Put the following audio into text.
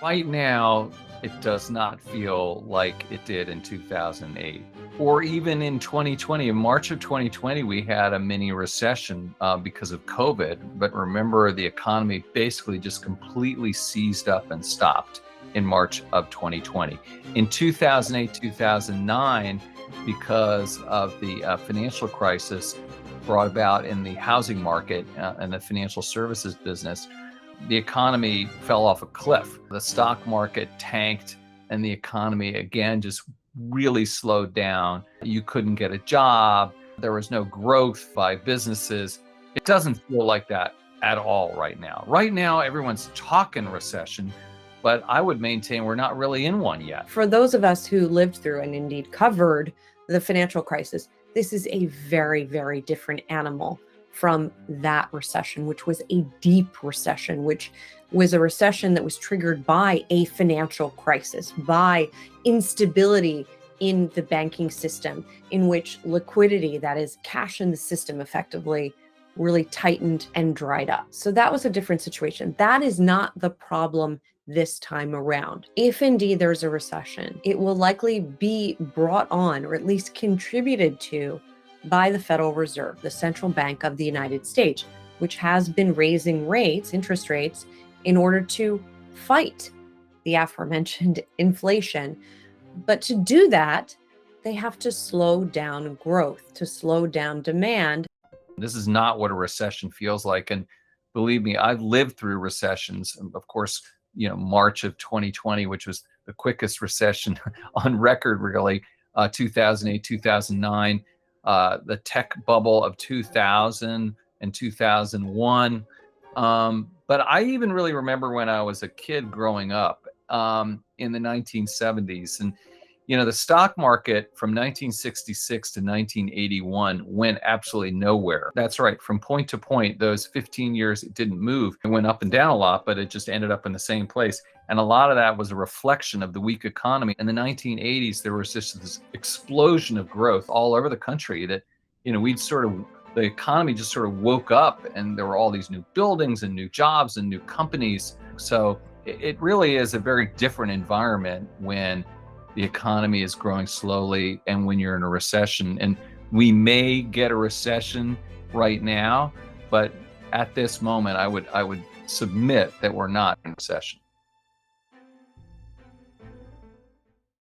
Right now, it does not feel like it did in 2008 or even in 2020. In March of 2020, we had a mini recession because of COVID. But remember, the economy basically just completely seized up and stopped in March of 2020. In 2008, 2009, because of the financial crisis brought about in the housing market and the financial services business, the economy fell off a cliff. The stock market tanked and the economy again just really slowed down. You couldn't get a job. There was no growth by businesses. It doesn't feel like that at all right now. Right now, everyone's talking recession, but I would maintain we're not really in one yet. For those of us who lived through and indeed covered the financial crisis, this is a very, very different animal from that recession, which was a deep recession, which was a recession that was triggered by a financial crisis, by instability in the banking system, in which liquidity, that is cash in the system, effectively really tightened and dried up. So that was a different situation. That is not the problem this time around. If indeed there's a recession, it will likely be brought on, or at least contributed to, by the Federal Reserve, the central bank of the United States, which has been raising rates, interest rates, in order to fight the aforementioned inflation. But to do that, they have to slow down growth, to slow down demand. This is not what a recession feels like. And believe me, I've lived through recessions. Of course, March of 2020, which was the quickest recession on record, really, 2008, 2009. The tech bubble of 2000 and 2001. But I even really remember when I was a kid growing up in the 1970s. And, the stock market from 1966 to 1981 went absolutely nowhere. That's right. From point to point, those 15 years, it didn't move. It went up and down a lot, but it just ended up in the same place. And a lot of that was a reflection of the weak economy. In the 1980s, there was just this explosion of growth all over the country that, the economy just sort of woke up and there were all these new buildings and new jobs and new companies. So it really is a very different environment when the economy is growing slowly and when you're in a recession. And we may get a recession right now, but at this moment, I would submit that we're not in a recession.